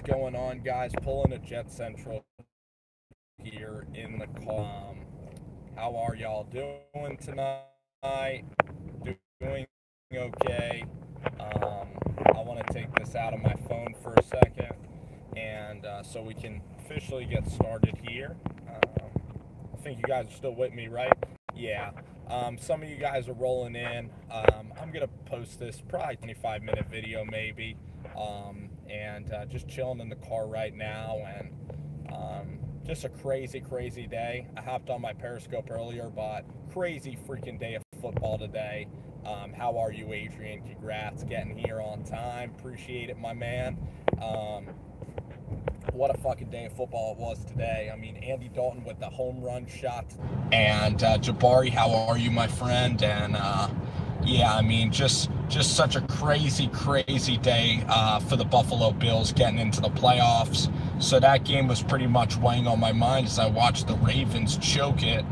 going on, guys? Pulling a Jet Central here in the car. How are y'all doing tonight? Doing okay. I want to take this out of my phone for a second, and so we can officially get started here. I think you guys are still with me, right? Yeah. Some of you guys are rolling in. I'm gonna post this probably 25-minute video maybe, and just chilling in the car right now, and just a crazy day. I hopped on my Periscope earlier, but crazy freaking day of football today. How are you, Adrian? Congrats, getting here on time. Appreciate it, my man. What a fucking day of football it was today. I mean, Andy Dalton with the home run shot. And Jabari, how are you, my friend? And yeah, I mean, just such a crazy day for the Buffalo Bills getting into the playoffs. So that game was pretty much weighing on my mind as I watched the Ravens choke it.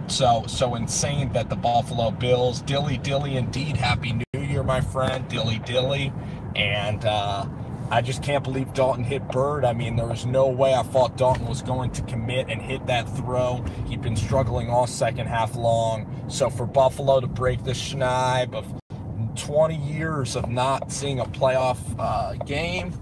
So insane that the Buffalo Bills, dilly indeed. Happy New Year, my friend, dilly. And I just can't believe Dalton hit Bird. I mean, there was no way I thought Dalton was going to commit and hit that throw. He'd been struggling all second half long. So for Buffalo to break the schneid of 20 years of not seeing a playoff game,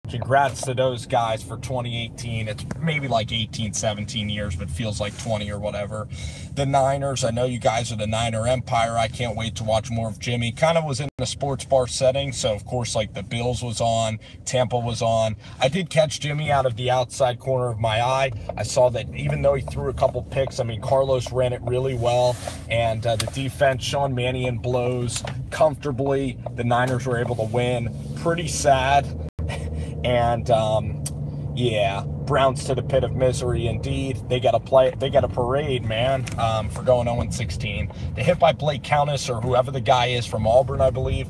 congrats to those guys for 2018. It's maybe like 18, 17 years, but feels like 20 or whatever. The Niners, I know you guys are the Niner Empire. I can't wait to watch more of Jimmy. Kind of was in a sports bar setting, so of course, like the Bills was on, Tampa was on. I did catch Jimmy out of the outside corner of my eye. I saw that even though he threw a couple picks, I mean, Carlos ran it really well, and the defense, Sean Mannion blows comfortably. The Niners were able to win. Pretty sad. And yeah, Browns to the pit of misery indeed. They got a parade, man, for going 0-16. The hit by Blake Countess, or whoever the guy is from Auburn, I believe,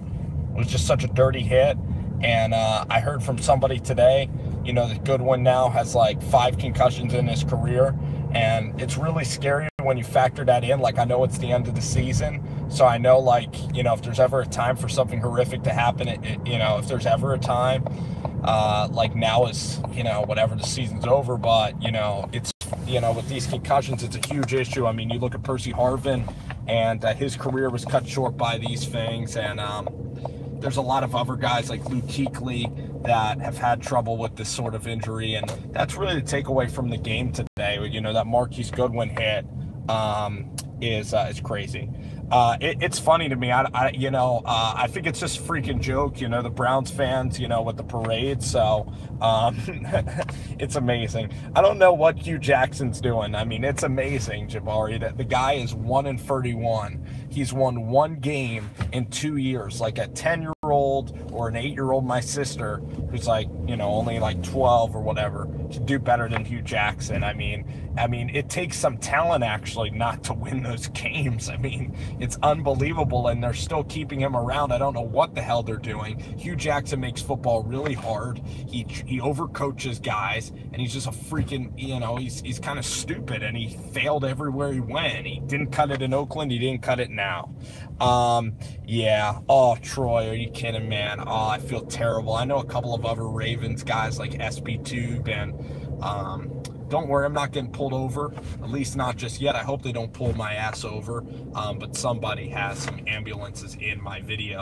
was just such a dirty hit. And I heard from somebody today, you know, that Goodwin now has like 5 concussions in his career, and it's really scary when you factor that in. Like, I know it's the end of the season, so I know, like, you know, if there's ever a time for something horrific to happen, you know, if there's ever a time, like now is, you know, whatever, the season's over. But, you know, it's, you know, with these concussions, it's a huge issue. I mean, you look at Percy Harvin, and his career was cut short by these things, and there's a lot of other guys like Luke Kuechly that have had trouble with this sort of injury, and that's really the takeaway from the game today. You know, that Marquise Goodwin hit is crazy. It's funny to me. I think it's just a freaking joke, you know, the Browns fans, you know, with the parade. So it's amazing. I don't know what Hugh Jackson's doing. I mean, it's amazing, Jabari, that the guy is 1-31. He's won one game in 2 years. Like a 10-year-old or an 8-year-old, my sister, who's like, you know, only like 12 or whatever, to do better than Hugh Jackson. I mean, it takes some talent actually not to win those games. I mean, it's unbelievable, and they're still keeping him around. I don't know what the hell they're doing. Hugh Jackson makes football really hard. He overcoaches guys, and he's just a freaking, you know, he's kind of stupid, and he failed everywhere he went. He didn't cut it in Oakland. He didn't cut it now. Yeah. Oh, Troy, are you kidding, man? Oh, I feel terrible. I know a couple of other Ravens guys like SB Tube, and don't worry, I'm not getting pulled over, at least not just yet. I hope they don't pull my ass over, but somebody has some ambulances in my video.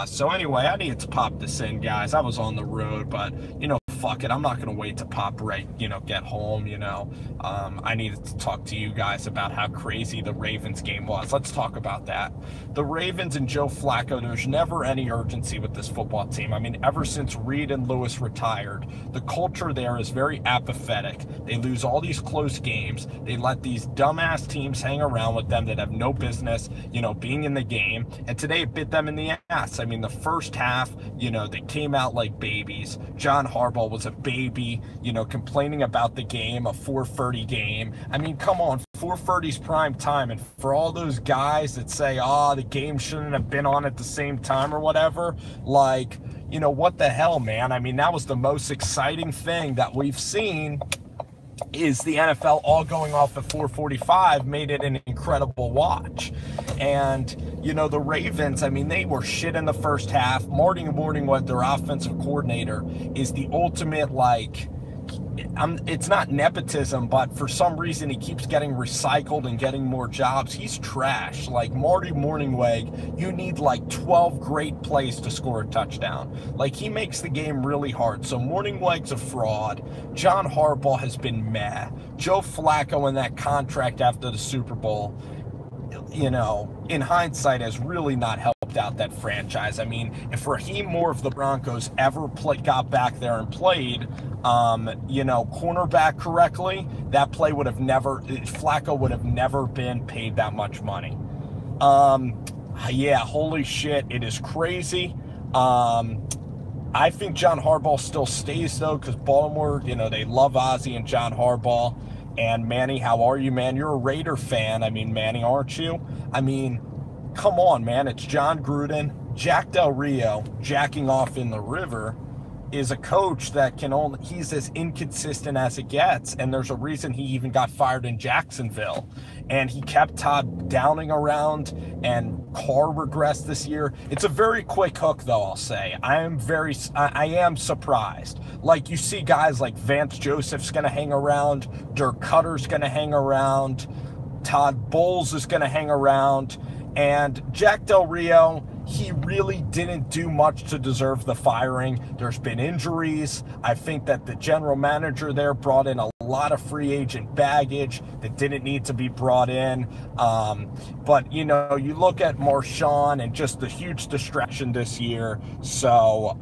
So anyway, I needed to pop this in, guys. I was on the road, but, you know, fuck it. I'm not going to wait to pop right, you know, get home, you know. I needed to talk to you guys about how crazy the Ravens game was. Let's talk about that. The Ravens and Joe Flacco, there's never any urgency with this football team. I mean, ever since Reed and Lewis retired, the culture there is very apathetic. They lose all these close games. They let these dumbass teams hang around with them that have no business, you know, being in the game. And today it bit them in the ass. I mean, the first half, you know, they came out like babies. John Harbaugh was a baby, you know, complaining about the game, a 4:30 game. I mean, come on, 4:30's prime time. And for all those guys that say, oh, the game shouldn't have been on at the same time or whatever, like, you know, what the hell, man? I mean, that was the most exciting thing that we've seen is the NFL all going off at 4:45 made it an incredible watch. And, you know, the Ravens, I mean, they were shit in the first half. Marty Morningwood, their offensive coordinator, is the ultimate, like, it's not nepotism, but for some reason he keeps getting recycled and getting more jobs. He's trash. Like Marty Morningweg, you need like 12 great plays to score a touchdown. Like, he makes the game really hard. So Morningweg's a fraud. John Harbaugh has been meh. Joe Flacco in that contract after the Super Bowl, you know, in hindsight, has really not helped out that franchise. I mean, if Raheem Moore of the Broncos ever got back there and played, you know, cornerback correctly, that play would have never, Flacco would have never been paid that much money. Yeah, holy shit, it is crazy. I think John Harbaugh still stays, though, because Baltimore, you know, they love Ozzie and John Harbaugh. And Manny, how are you, man? You're a Raider fan. I mean, Manny, aren't you? I mean, come on, man. It's Jon Gruden. Jack Del Rio, jacking off in the river, is a coach that can only, he's as inconsistent as it gets. And there's a reason he even got fired in Jacksonville. And he kept Todd Downing around, and Carr regressed this year. It's a very quick hook, though, I'll say. I am surprised. Like, you see guys like Vance Joseph's going to hang around, Dirk Cutter's going to hang around, Todd Bowles is going to hang around, and Jack Del Rio, he really didn't do much to deserve the firing. There's been injuries. I think that the general manager there brought in a lot of free agent baggage that didn't need to be brought in. But, you know, you look at Marshawn and just the huge distraction this year. So,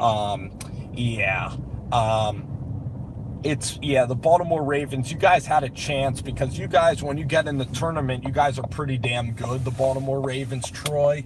yeah. The Baltimore Ravens, you guys had a chance because you guys, when you get in the tournament, you guys are pretty damn good, the Baltimore Ravens, Troy.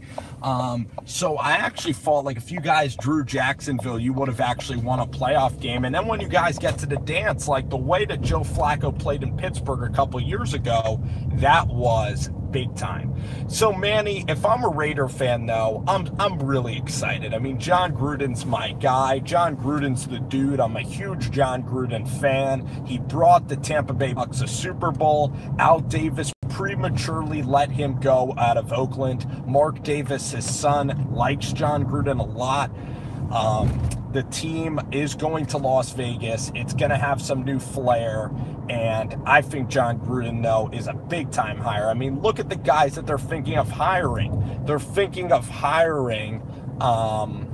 So I actually thought, like, if you guys drew Jacksonville, you would have actually won a playoff game. And then when you guys get to the dance, like the way that Joe Flacco played in Pittsburgh a couple years ago, that was big time. So Manny, if I'm a Raider fan, though, I'm really excited. I mean, Jon Gruden's my guy. Jon Gruden's the dude. I'm a huge Jon Gruden fan. He brought the Tampa Bay Bucks a Super Bowl. Al Davis prematurely let him go out of Oakland. Mark Davis, his son, likes Jon Gruden a lot. The team is going to Las Vegas. It's going to have some new flair. And I think Jon Gruden, though, is a big-time hire. I mean, look at the guys that they're thinking of hiring. They're thinking of hiring freaking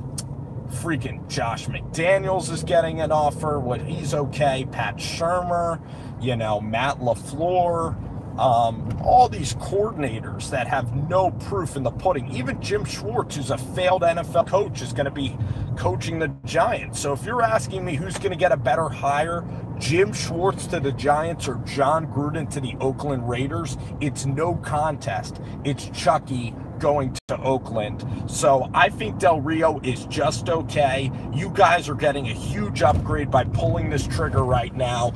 Josh McDaniels is getting an offer. He's okay. Pat Shurmur, you know, Matt LaFleur. All these coordinators that have no proof in the pudding. Even Jim Schwartz, who's a failed NFL coach, is going to be coaching the Giants. So if you're asking me who's going to get a better hire, Jim Schwartz to the Giants or Jon Gruden to the Oakland Raiders, it's no contest. It's Chucky going to Oakland. So I think Del Rio is just okay. You guys are getting a huge upgrade by pulling this trigger right now.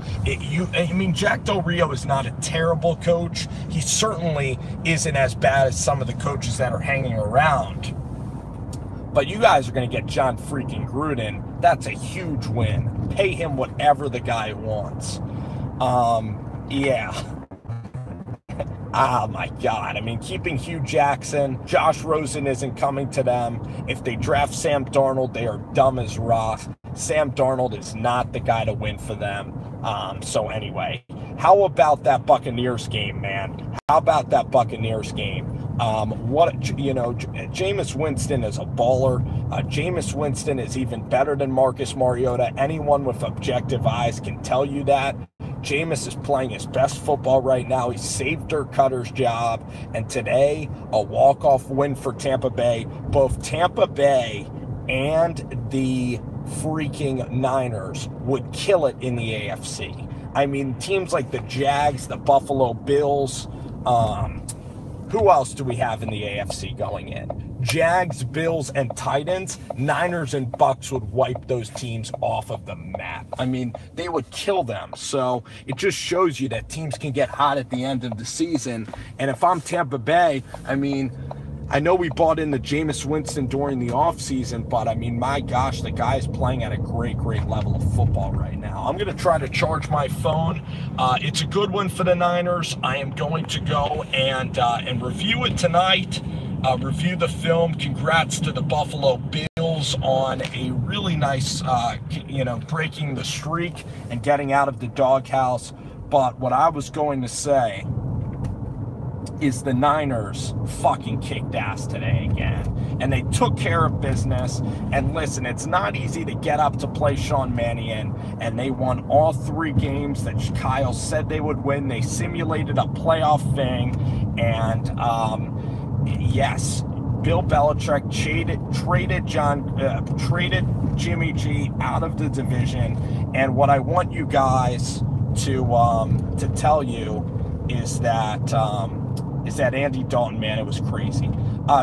Jack Del Rio is not a terrible coach. He certainly isn't as bad as some of the coaches that are hanging around. But you guys are going to get Jon freaking Gruden. That's a huge win. Pay him whatever the guy wants. Yeah. Oh my God. I mean, keeping Hugh Jackson, Josh Rosen isn't coming to them. If they draft Sam Darnold, they are dumb as rocks. Sam Darnold is not the guy to win for them. So anyway, how about that Buccaneers game, man? How about that Buccaneers game? Jameis Winston is a baller. Jameis Winston is even better than Marcus Mariota. Anyone with objective eyes can tell you that. Jameis is playing his best football right now. He saved Dirk Cutter's job. And today, a walk-off win for Tampa Bay. Both Tampa Bay and the freaking Niners would kill it in the AFC. I mean, teams like the Jags, the Buffalo Bills, who else do we have in the AFC going in? Jags, Bills, and Titans. Niners and Bucks would wipe those teams off of the map. I mean, they would kill them. So it just shows you that teams can get hot at the end of the season. And if I'm Tampa Bay, I mean, I know we bought into Jameis Winston during the offseason, but I mean, my gosh, the guy is playing at a great level of football right now. I'm going to try to charge my phone. It's a good one for the Niners. I am going to go and review it tonight, review the film. Congrats to the Buffalo Bills on a really nice, breaking the streak and getting out of the doghouse. But what I was going to say is the Niners fucking kicked ass today again. And they took care of business. And listen, it's not easy to get up to play Sean Mannion. And they won all 3 games that Kyle said they would win. They simulated a playoff thing. And yes, Bill Belichick traded Jimmy G out of the division. And what I want you guys to tell you is that Andy Dalton, man, it was crazy.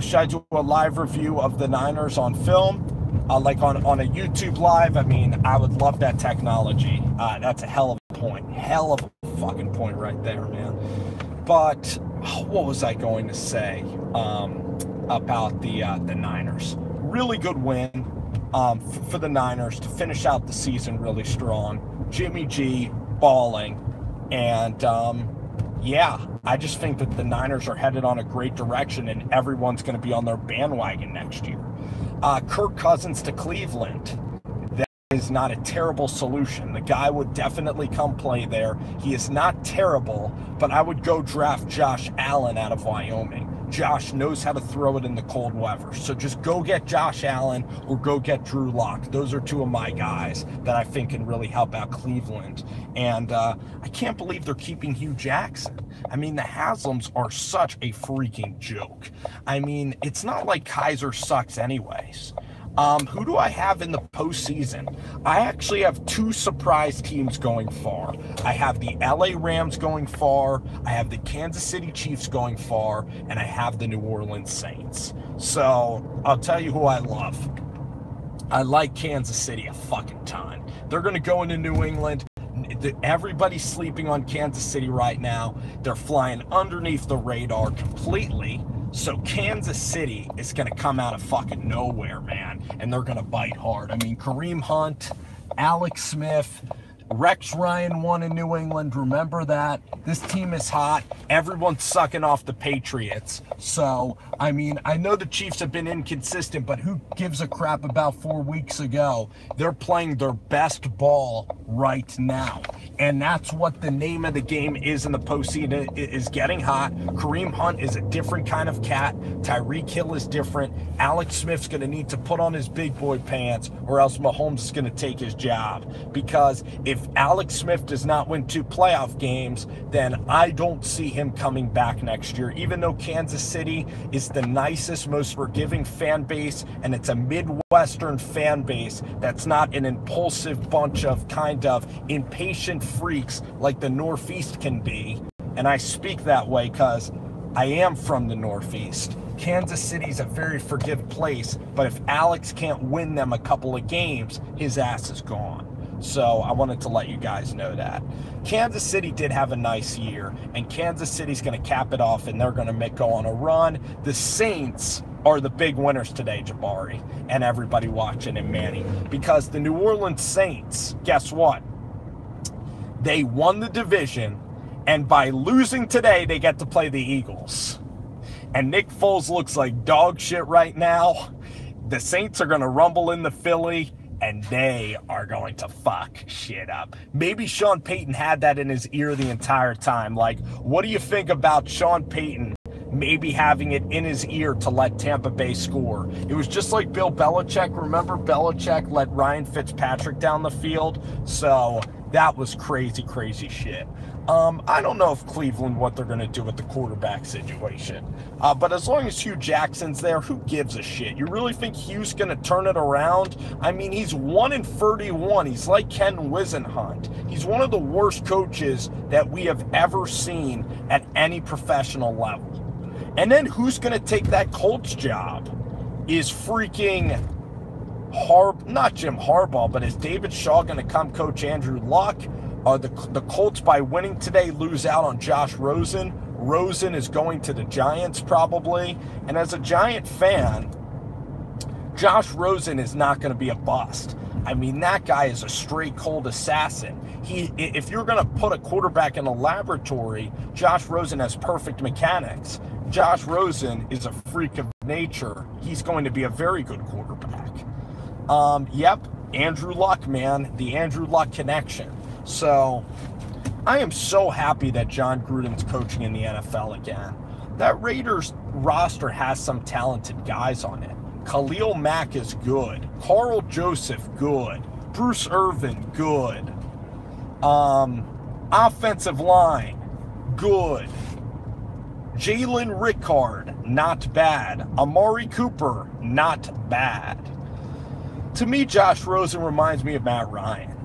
Should I do a live review of the Niners on film? Like on a YouTube live? I mean, I would love that technology. That's a hell of a point. Hell of a fucking point right there, man. But what was I going to say about the Niners? Really good win for the Niners to finish out the season really strong. Jimmy G balling. And yeah, I just think that the Niners are headed on a great direction and everyone's going to be on their bandwagon next year. Kirk Cousins to Cleveland. That is not a terrible solution. The guy would definitely come play there. He is not terrible, but I would go draft Josh Allen out of Wyoming. Josh knows how to throw it in the cold weather. So just go get Josh Allen or go get Drew Lock. Those are 2 of my guys that I think can really help out Cleveland. And I can't believe they're keeping Hugh Jackson. I mean, the Haslams are such a freaking joke. I mean, it's not like Kaiser sucks anyways. Who do I have in the postseason? I actually have 2 surprise teams going far. I have the LA Rams going far, I have the Kansas City Chiefs going far, and I have the New Orleans Saints. So, I'll tell you who I love. I like Kansas City a fucking ton. They're going to go into New England. Everybody's sleeping on Kansas City right now. They're flying underneath the radar completely. So Kansas City is going to come out of fucking nowhere, man, and they're going to bite hard. I mean, Kareem Hunt, Alex Smith, Rex Ryan won in New England. Remember that. This team is hot. Everyone's sucking off the Patriots. So, I mean, I know the Chiefs have been inconsistent, but who gives a crap about 4 weeks ago? They're playing their best ball right now. And that's what the name of the game is in the postseason, is getting hot. Kareem Hunt is a different kind of cat. Tyreek Hill is different. Alex Smith's going to need to put on his big boy pants, or else Mahomes is going to take his job. Because if Alex Smith does not win 2 playoff games, then I don't see him coming back next year. Even though Kansas City is the nicest, most forgiving fan base, and it's a Midwestern fan base that's not an impulsive bunch of kind of impatient freaks like the Northeast can be. And I speak that way because I am from the Northeast. Kansas City's a very forgiving place, but if Alex can't win them a couple of games, his ass is gone. So I wanted to let you guys know that. Kansas City did have a nice year, and Kansas City's going to cap it off, and they're going to go on a run. The Saints are the big winners today, Jabari, and everybody watching, and Manny, because the New Orleans Saints, guess what? They won the division, and by losing today, they get to play the Eagles. And Nick Foles looks like dog shit right now. The Saints are going to rumble into Philly, and they are going to fuck shit up. Maybe Sean Payton had that in his ear the entire time. Like, what do you think about Sean Payton maybe having it in his ear to let Tampa Bay score? It was just like Bill Belichick. Remember Belichick let Ryan Fitzpatrick down the field? So that was crazy shit. I don't know if Cleveland, what they're going to do with the quarterback situation. But as long as Hugh Jackson's there, who gives a shit? You really think Hugh's going to turn it around? I mean, he's 1-31. He's like Ken Wisenhunt. He's one of the worst coaches that we have ever seen at any professional level. And then who's going to take that Colts job? Is freaking not Jim Harbaugh, but is David Shaw going to come coach Andrew Luck? The Colts, by winning today, lose out on Josh Rosen. Rosen is going to the Giants probably. And as a Giant fan, Josh Rosen is not going to be a bust. I mean, that guy is a straight cold assassin. If you're going to put a quarterback in a laboratory, Josh Rosen has perfect mechanics. Josh Rosen is a freak of nature. He's going to be a very good quarterback. Yep, Andrew Luck, man. The Andrew Luck connection. So, I am so happy that Jon Gruden's coaching in the NFL again. That Raiders roster has some talented guys on it. Khalil Mack is good. Carl Joseph, good. Bruce Irvin, good. Offensive line, good. Jalen Rickard, not bad. Amari Cooper, not bad. To me, Josh Rosen reminds me of Matt Ryan.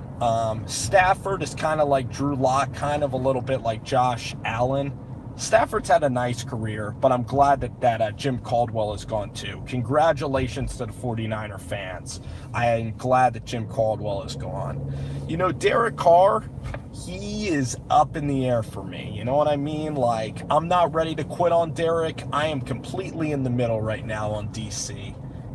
Stafford is kind of like Drew Lock, kind of a little bit like Josh Allen. Stafford's had a nice career, but I'm glad that Jim Caldwell is gone too. Congratulations to the 49er fans. I am glad that Jim Caldwell is gone. You know, Derek Carr, he is up in the air for me. You know what I mean? Like, I'm not ready to quit on Derek. I am completely in the middle right now on DC.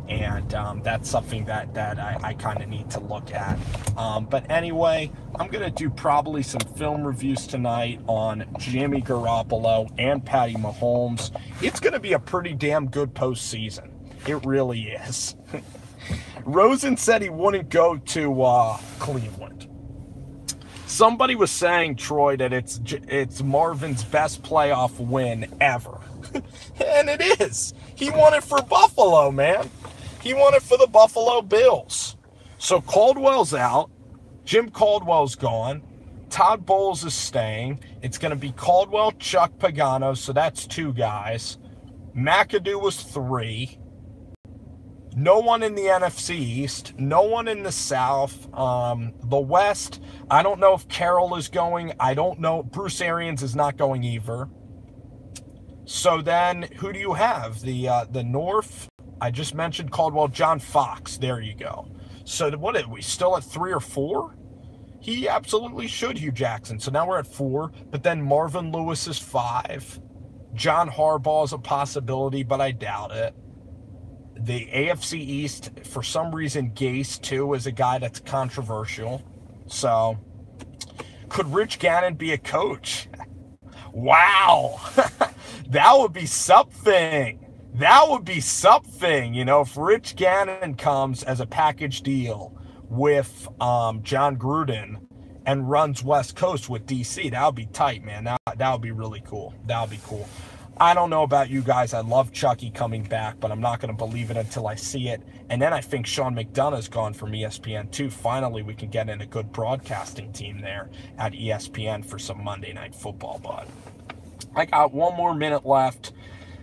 And that's something that I kind of need to look at. But anyway, I'm going to do probably some film reviews tonight on Jimmy Garoppolo and Patty Mahomes. It's going to be a pretty damn good postseason. It really is. Rosen said he wouldn't go to Cleveland. Somebody was saying, Troy, that it's Marvin's best playoff win ever. And it is. He won it for Buffalo, man. He won it for the Buffalo Bills. So Caldwell's out. Jim Caldwell's gone. Todd Bowles is staying. It's going to be Caldwell, Chuck Pagano, so that's 2 guys. McAdoo was 3. No one in the NFC East. No one in the South. The West, I don't know if Carroll is going. I don't know. Bruce Arians is not going either. So then, who do you have? The North, I just mentioned Caldwell, John Fox. There you go. So what are we, still at 3 or 4? He absolutely should, Hugh Jackson. So now we're at 4. But then Marvin Lewis is 5. John Harbaugh is a possibility, but I doubt it. The AFC East, for some reason, Gase, too, is a guy that's controversial. So, could Rich Gannon be a coach? Wow! That would be something. That would be something, you know, if Rich Gannon comes as a package deal with Jon Gruden and runs West Coast with DC. That would be tight, man. That would be really cool. That would be cool. I don't know about you guys. I love Chucky coming back, but I'm not going to believe it until I see it. And then I think Sean McDonough's gone from ESPN too. Finally, we can get in a good broadcasting team there at ESPN for some Monday Night Football, bud. I got 1 more minute left.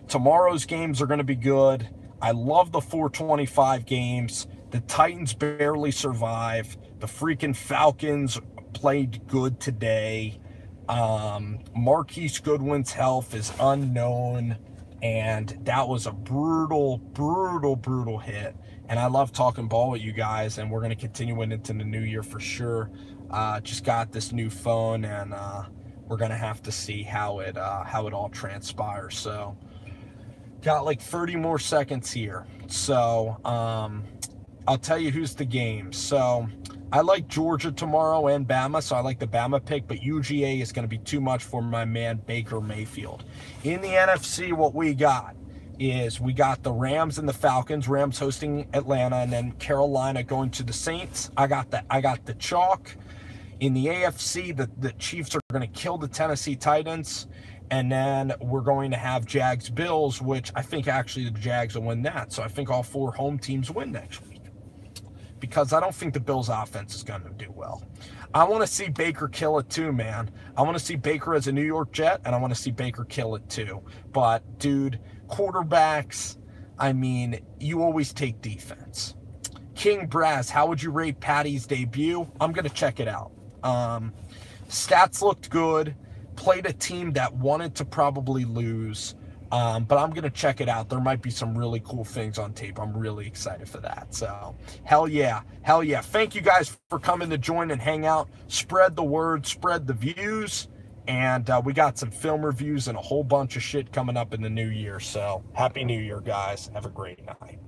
Tomorrow's games are going to be good. I love the 425 games. The Titans barely survive. The freaking Falcons played good today. Marquise Goodwin's health is unknown. And that was a brutal hit. And I love talking ball with you guys. And we're going to continue it into the new year for sure. Just got this new phone, and we're going to have to see how it all transpires. So, got like 30 more seconds here. So, I'll tell you who's the game. So, I like Georgia tomorrow and Bama, so I like the Bama pick, but UGA is going to be too much for my man Baker Mayfield. In the NFC, what we got is we got the Rams and the Falcons. Rams hosting Atlanta, and then Carolina going to the Saints. I got the chalk. In the AFC, the Chiefs are going to kill the Tennessee Titans. And then we're going to have Jags-Bills, which I think actually the Jags will win that. So I think all 4 home teams win next week, because I don't think the Bills' offense is going to do well. I want to see Baker kill it too, man. I want to see Baker as a New York Jet, and I want to see Baker kill it too. But, dude, quarterbacks, I mean, you always take defense. King Brass, how would you rate Patty's debut? I'm going to check it out. Stats looked good. Played a team that wanted to probably lose, but I'm going to check it out. There might be some really cool things on tape. I'm really excited for that. So, hell yeah. Thank you guys for coming to join and hang out. Spread the word, spread the views, And we got some film reviews and a whole bunch of shit coming up in the new year. So happy New Year, guys. Have a great night.